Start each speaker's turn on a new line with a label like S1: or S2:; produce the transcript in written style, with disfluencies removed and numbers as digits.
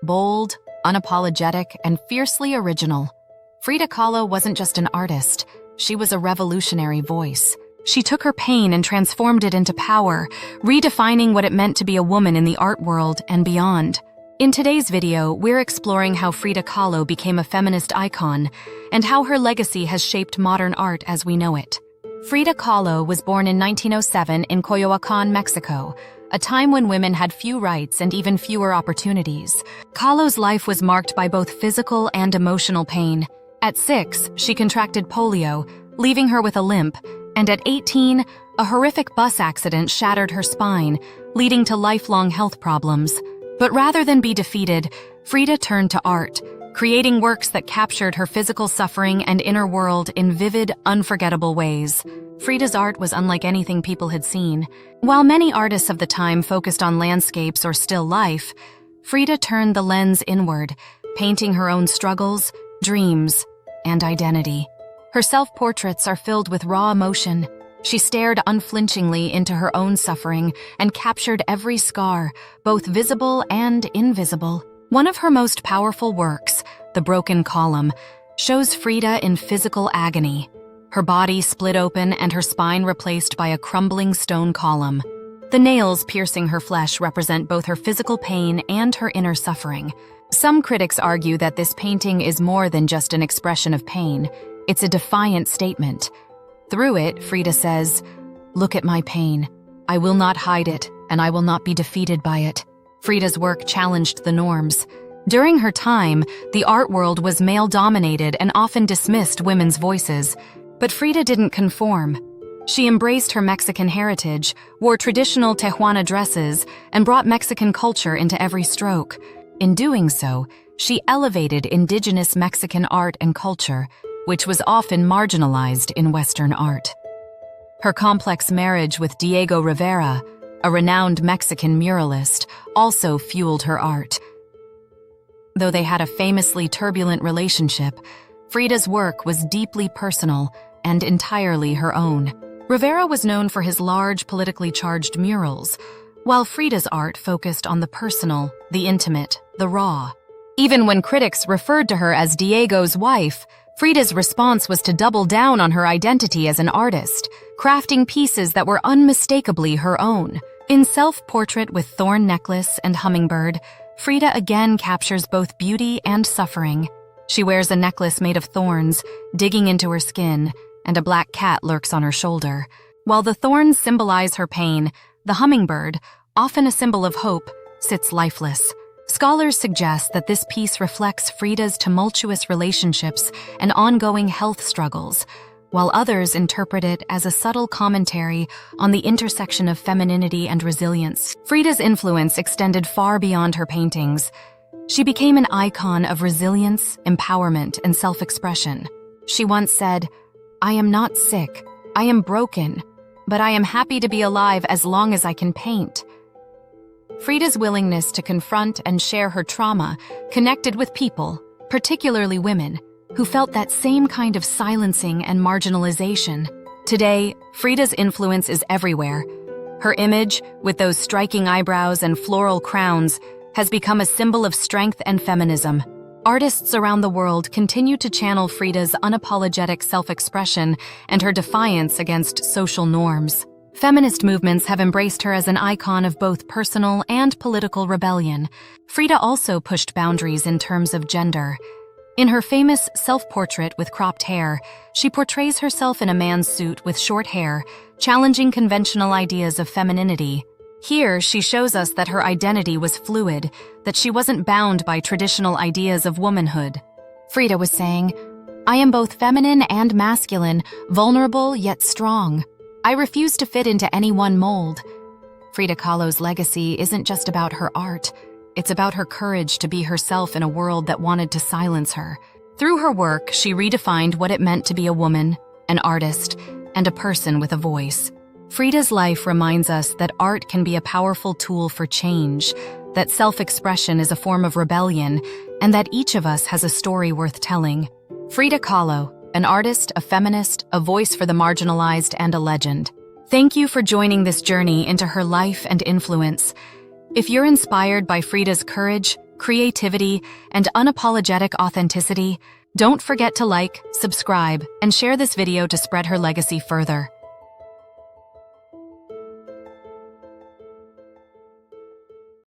S1: Bold, unapologetic, and fiercely original. Frida Kahlo wasn't just an artist, she was a revolutionary voice. She took her pain and transformed it into power, redefining what it meant to be a woman in the art world and beyond. In today's video, we're exploring how Frida Kahlo became a feminist icon and how her legacy has shaped modern art as we know it. Frida Kahlo was born in 1907 in Coyoacán, Mexico, a time when women had few rights and even fewer opportunities. Kahlo's life was marked by both physical and emotional pain. At 6, she contracted polio, leaving her with a limp, and at 18, a horrific bus accident shattered her spine, leading to lifelong health problems. But rather than be defeated, Frida turned to art, creating works that captured her physical suffering and inner world in vivid, unforgettable ways. Frida's art was unlike anything people had seen. While many artists of the time focused on landscapes or still life, Frida turned the lens inward, painting her own struggles, dreams, and identity. Her self-portraits are filled with raw emotion. She stared unflinchingly into her own suffering and captured every scar, both visible and invisible. One of her most powerful works, The Broken Column, shows Frida in physical agony, her body split open and her spine replaced by a crumbling stone column. The nails piercing her flesh represent both her physical pain and her inner suffering. Some critics argue that this painting is more than just an expression of pain. It's a defiant statement. Through it, Frida says, "Look at my pain. I will not hide it, and I will not be defeated by it." Frida's work challenged the norms. During her time, the art world was male-dominated and often dismissed women's voices. But Frida didn't conform. She embraced her Mexican heritage, wore traditional Tijuana dresses, and brought Mexican culture into every stroke. In doing so, she elevated indigenous Mexican art and culture, which was often marginalized in Western art. Her complex marriage with Diego Rivera, a renowned Mexican muralist, also fueled her art. Though they had a famously turbulent relationship, Frida's work was deeply personal and entirely her own. Rivera was known for his large, politically charged murals, while Frida's art focused on the personal, the intimate, the raw. Even when critics referred to her as Diego's wife, Frida's response was to double down on her identity as an artist, crafting pieces that were unmistakably her own. In Self-Portrait with Thorn Necklace and Hummingbird, Frida again captures both beauty and suffering. She wears a necklace made of thorns, digging into her skin, and a black cat lurks on her shoulder. While the thorns symbolize her pain, the hummingbird, often a symbol of hope, sits lifeless. Scholars suggest that this piece reflects Frida's tumultuous relationships and ongoing health struggles, while others interpret it as a subtle commentary on the intersection of femininity and resilience. Frida's influence extended far beyond her paintings. She became an icon of resilience, empowerment, and self-expression. She once said, "I am not sick, I am broken, but I am happy to be alive as long as I can paint." Frida's willingness to confront and share her trauma connected with people, particularly women, who felt that same kind of silencing and marginalization. Today, Frida's influence is everywhere. Her image, with those striking eyebrows and floral crowns, has become a symbol of strength and feminism. Artists around the world continue to channel Frida's unapologetic self-expression and her defiance against social norms. Feminist movements have embraced her as an icon of both personal and political rebellion. Frida also pushed boundaries in terms of gender. In her famous Self-Portrait with Cropped Hair, she portrays herself in a man's suit with short hair, challenging conventional ideas of femininity. Here, she shows us that her identity was fluid, that she wasn't bound by traditional ideas of womanhood. Frida was saying, "I am both feminine and masculine, vulnerable yet strong. I refuse to fit into any one mold." Frida Kahlo's legacy isn't just about her art. It's about her courage to be herself in a world that wanted to silence her. Through her work, she redefined what it meant to be a woman, an artist, and a person with a voice. Frida's life reminds us that art can be a powerful tool for change, that self-expression is a form of rebellion, and that each of us has a story worth telling. Frida Kahlo, an artist, a feminist, a voice for the marginalized, and a legend. Thank you for joining this journey into her life and influence. If you're inspired by Frida's courage, creativity, and unapologetic authenticity. Don't forget to like, subscribe, and share this video to spread her legacy further.